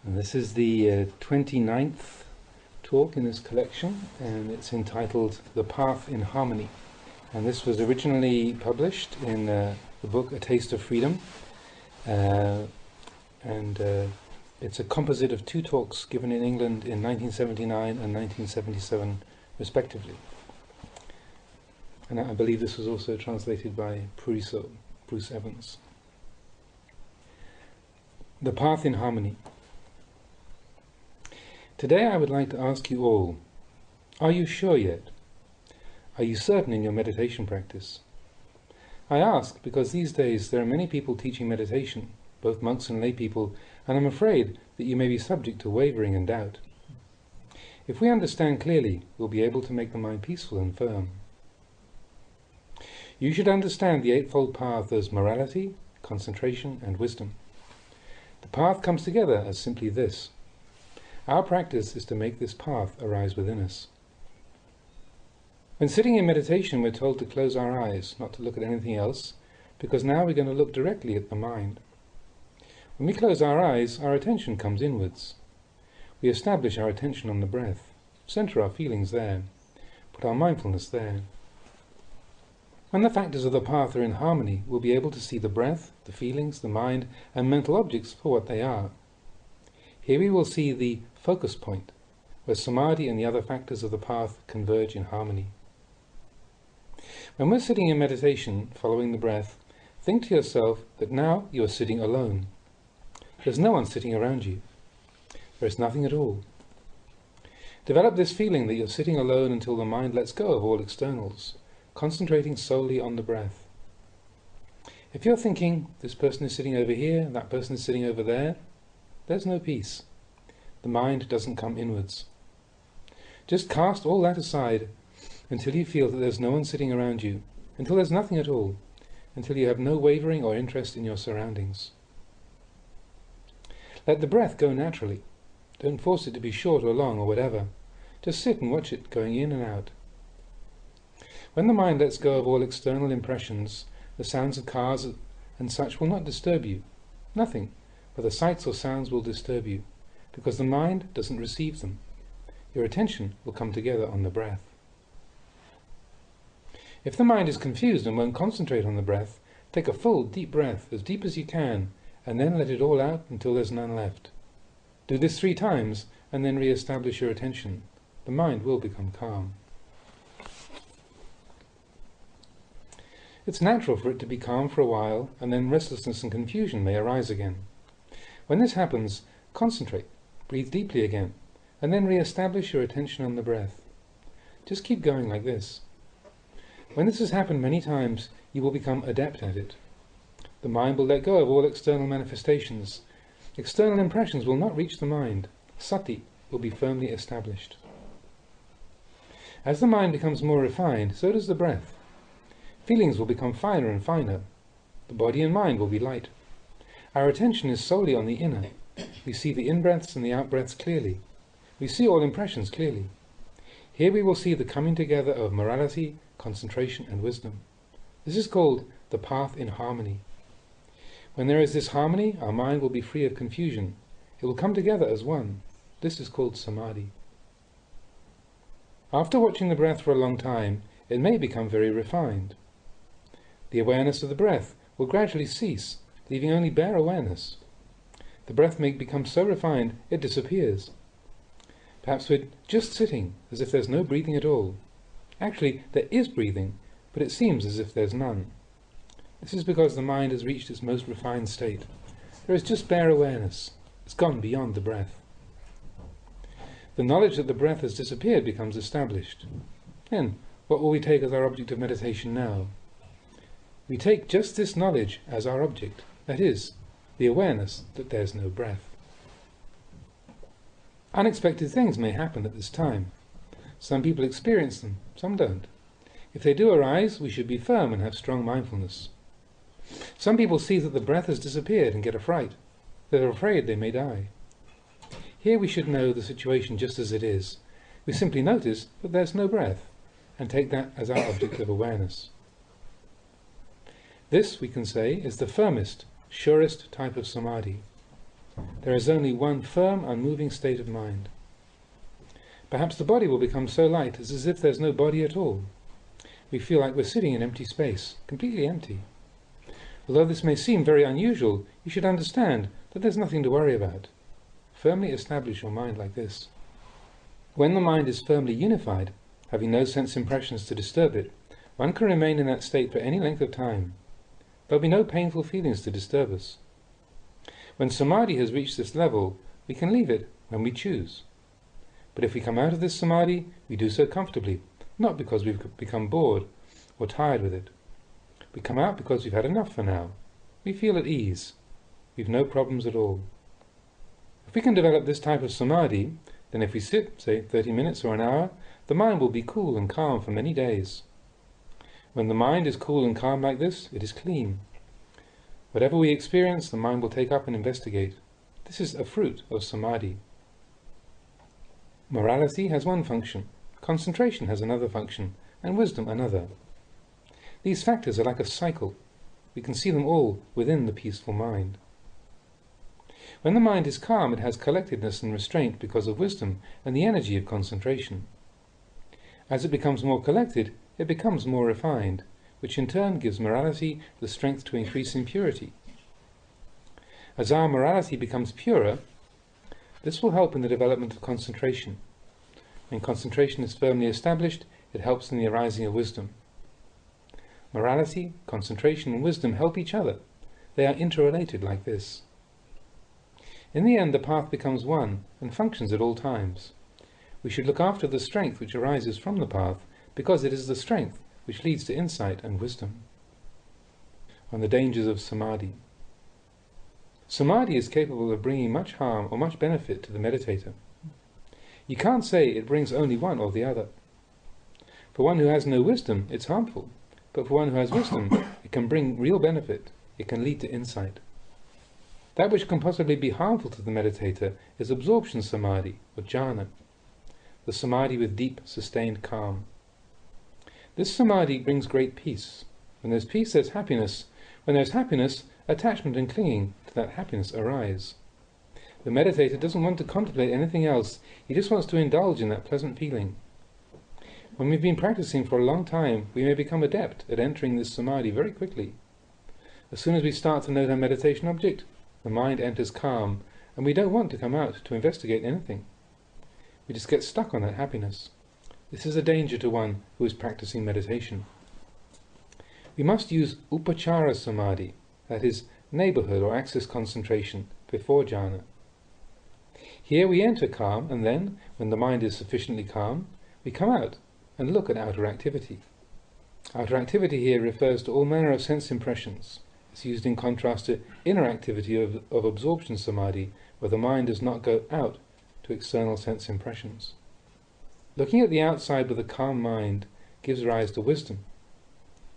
And this is the 29th talk in this collection, and it's entitled The Path in Harmony. And this was originally published in the book A Taste of Freedom, and it's a composite of two talks given in England in 1979 and 1977 respectively. And I believe this was also translated by Bruce Evans. The Path in Harmony. Today I would like to ask you all, are you sure yet? Are you certain in your meditation practice? I ask because these days there are many people teaching meditation, both monks and lay people, and I'm afraid that you may be subject to wavering and doubt. If we understand clearly, we'll be able to make the mind peaceful and firm. You should understand the Eightfold Path as morality, concentration, and wisdom. The path comes together as simply this. Our practice is to make this path arise within us. When sitting in meditation, we're told to close our eyes, not to look at anything else, because now we're going to look directly at the mind. When we close our eyes, our attention comes inwards. We establish our attention on the breath, center our feelings there, put our mindfulness there. When the factors of the path are in harmony, we'll be able to see the breath, the feelings, the mind, and mental objects for what they are. Here we will see the focus point, where samadhi and the other factors of the path converge in harmony. When we're sitting in meditation, following the breath, think to yourself that now you are sitting alone. There's no one sitting around you. There is nothing at all. Develop this feeling that you're sitting alone until the mind lets go of all externals, concentrating solely on the breath. If you're thinking, this person is sitting over here, that person is sitting over there, there's no peace. The mind doesn't come inwards. Just cast all that aside until you feel that there's no one sitting around you, until there's nothing at all, until you have no wavering or interest in your surroundings. Let the breath go naturally. Don't force it to be short or long or whatever. Just sit and watch it going in and out. When the mind lets go of all external impressions, the sounds of cars and such will not disturb you. Nothing, whether sights or sounds, will disturb you, because the mind doesn't receive them. Your attention will come together on the breath. If the mind is confused and won't concentrate on the breath, take a full, deep breath, as deep as you can, and then let it all out until there's none left. Do this 3 times, and then re-establish your attention. The mind will become calm. It's natural for it to be calm for a while, and then restlessness and confusion may arise again. When this happens, concentrate, breathe deeply again, and then re-establish your attention on the breath. Just keep going like this. When this has happened many times, you will become adept at it. The mind will let go of all external manifestations. External impressions will not reach the mind. Sati will be firmly established. As the mind becomes more refined, so does the breath. Feelings will become finer and finer. The body and mind will be light. Our attention is solely on the inner. We see the in-breaths and the out-breaths clearly. We see all impressions clearly. Here we will see the coming together of morality, concentration, and wisdom. This is called the path in harmony. When there is this harmony, our mind will be free of confusion. It will come together as one. This is called samadhi. After watching the breath for a long time, it may become very refined. The awareness of the breath will gradually cease, leaving only bare awareness. The breath may become so refined it disappears. Perhaps we're just sitting as if there's no breathing at all. Actually, there is breathing, but it seems as if there's none. This is because the mind has reached its most refined state. There is just bare awareness. It's gone beyond the breath. The knowledge that the breath has disappeared becomes established. Then, what will we take as our object of meditation now? We take just this knowledge as our object, that is, the awareness that there's no breath. Unexpected things may happen at this time. Some people experience them, some don't. If they do arise, we should be firm and have strong mindfulness. Some people see that the breath has disappeared and get a fright. They're afraid they may die. Here we should know the situation just as it is. We simply notice that there's no breath, and take that as our object of awareness. This, we can say, is the firmest, surest type of samadhi. There is only one firm, unmoving state of mind. Perhaps the body will become so light as if there's no body at all. We feel like we're sitting in empty space, completely empty. Although this may seem very unusual, you should understand that there's nothing to worry about. Firmly establish your mind like this. When the mind is firmly unified, having no sense impressions to disturb it, one can remain in that state for any length of time. There'll be no painful feelings to disturb us. When Samadhi has reached this level, we can leave it when we choose. But if we come out of this Samadhi, we do so comfortably, not because we've become bored or tired with it. We come out because we've had enough for now. We feel at ease. We've no problems at all. If we can develop this type of Samadhi, then if we sit, say, 30 minutes or an hour, the mind will be cool and calm for many days. When the mind is cool and calm like this, it is clean. Whatever we experience, the mind will take up and investigate. This is a fruit of Samadhi. Morality has one function, concentration has another function, and wisdom another. These factors are like a cycle. We can see them all within the peaceful mind. When the mind is calm, it has collectedness and restraint because of wisdom and the energy of concentration. As it becomes more collected, it becomes more refined, which in turn gives morality the strength to increase in purity. As our morality becomes purer, this will help in the development of concentration. When concentration is firmly established, it helps in the arising of wisdom. Morality, concentration, and wisdom help each other. They are interrelated like this. In the end, the path becomes one and functions at all times. We should look after the strength which arises from the path, because it is the strength which leads to insight and wisdom. On the dangers of Samadhi. Samadhi is capable of bringing much harm or much benefit to the meditator. You can't say it brings only one or the other. For one who has no wisdom, it's harmful. But for one who has wisdom, it can bring real benefit. It can lead to insight. That which can possibly be harmful to the meditator is absorption samadhi, or jhana, the samadhi with deep, sustained calm. This samadhi brings great peace. When there's peace, there's happiness. When there's happiness, attachment and clinging to that happiness arise. The meditator doesn't want to contemplate anything else. He just wants to indulge in that pleasant feeling. When we've been practicing for a long time, we may become adept at entering this samadhi very quickly. As soon as we start to note our meditation object, the mind enters calm, and we don't want to come out to investigate anything. We just get stuck on that happiness. This is a danger to one who is practicing meditation. We must use upachara samadhi, that is, neighborhood or axis concentration, before jhana. Here we enter calm, and then, when the mind is sufficiently calm, we come out and look at outer activity. Outer activity here refers to all manner of sense impressions. It's used in contrast to inner activity of absorption samadhi, where the mind does not go out to external sense impressions. Looking at the outside with a calm mind gives rise to wisdom.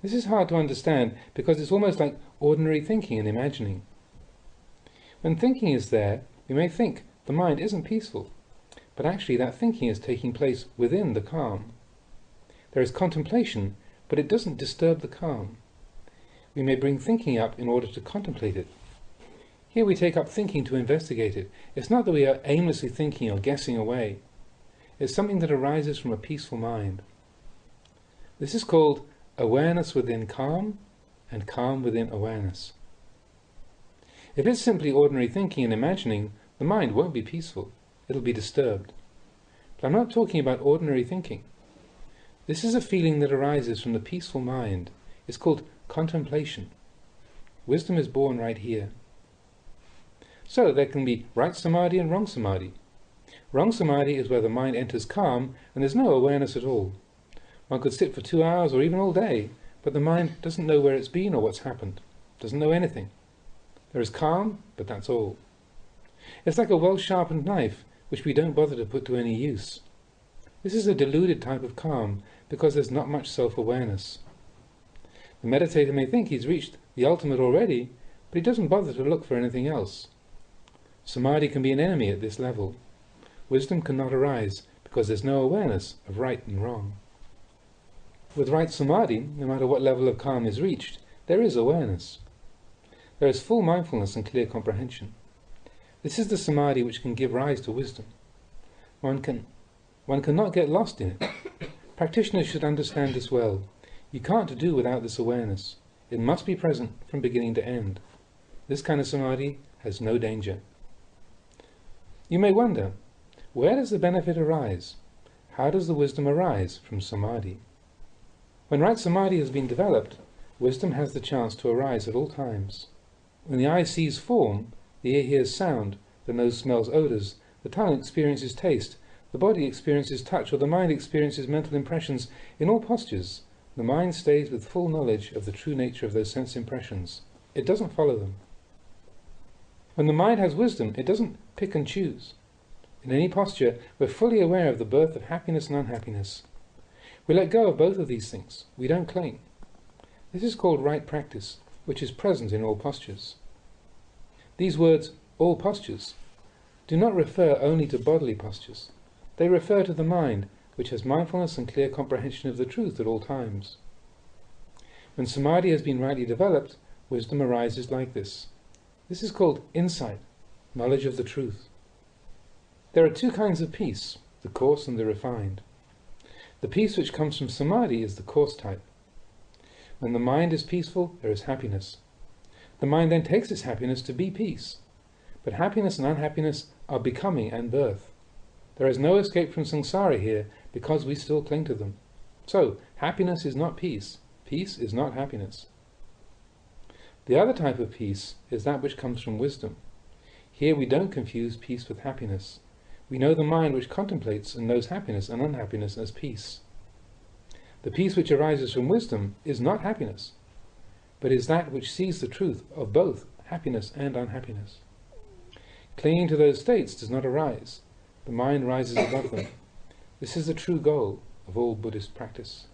This is hard to understand because it's almost like ordinary thinking and imagining. When thinking is there, we may think the mind isn't peaceful, but actually that thinking is taking place within the calm. There is contemplation, but it doesn't disturb the calm. We may bring thinking up in order to contemplate it. Here we take up thinking to investigate it. It's not that we are aimlessly thinking or guessing away. It's something that arises from a peaceful mind. This is called awareness within calm and calm within awareness. If it's simply ordinary thinking and imagining, the mind won't be peaceful. It'll be disturbed. But I'm not talking about ordinary thinking. This is a feeling that arises from the peaceful mind. It's called contemplation. Wisdom is born right here. So there can be right samadhi and wrong samadhi. Wrong samadhi is where the mind enters calm and there's no awareness at all. One could sit for 2 hours or even all day, but the mind doesn't know where it's been or what's happened. Doesn't know anything. There is calm, but that's all. It's like a well-sharpened knife, which we don't bother to put to any use. This is a deluded type of calm, because there's not much self-awareness. The meditator may think he's reached the ultimate already, but he doesn't bother to look for anything else. Samadhi can be an enemy at this level. Wisdom cannot arise, because there's no awareness of right and wrong. With right samadhi, no matter what level of calm is reached, there is awareness. There is full mindfulness and clear comprehension. This is the samadhi which can give rise to wisdom. One cannot get lost in it. Practitioners should understand this well. You can't do without this awareness. It must be present from beginning to end. This kind of samadhi has no danger. You may wonder, where does the benefit arise? How does the wisdom arise from samadhi? When right samadhi has been developed, wisdom has the chance to arise at all times. When the eye sees form, the ear hears sound, the nose smells odours, the tongue experiences taste, the body experiences touch, or the mind experiences mental impressions, in all postures, the mind stays with full knowledge of the true nature of those sense impressions. It doesn't follow them. When the mind has wisdom, it doesn't pick and choose. In any posture, we're fully aware of the birth of happiness and unhappiness. We let go of both of these things. We don't cling. This is called right practice, which is present in all postures. These words, all postures, do not refer only to bodily postures. They refer to the mind, which has mindfulness and clear comprehension of the truth at all times. When samadhi has been rightly developed, wisdom arises like this. This is called insight, knowledge of the truth. There are two kinds of peace, the coarse and the refined. The peace which comes from samadhi is the coarse type. When the mind is peaceful, there is happiness. The mind then takes its happiness to be peace. But happiness and unhappiness are becoming and birth. There is no escape from samsara here because we still cling to them. So, happiness is not peace. Peace is not happiness. The other type of peace is that which comes from wisdom. Here we don't confuse peace with happiness. We know the mind which contemplates and knows happiness and unhappiness as peace. The peace which arises from wisdom is not happiness, but is that which sees the truth of both happiness and unhappiness. Clinging to those states does not arise. The mind rises above them. This is the true goal of all Buddhist practice.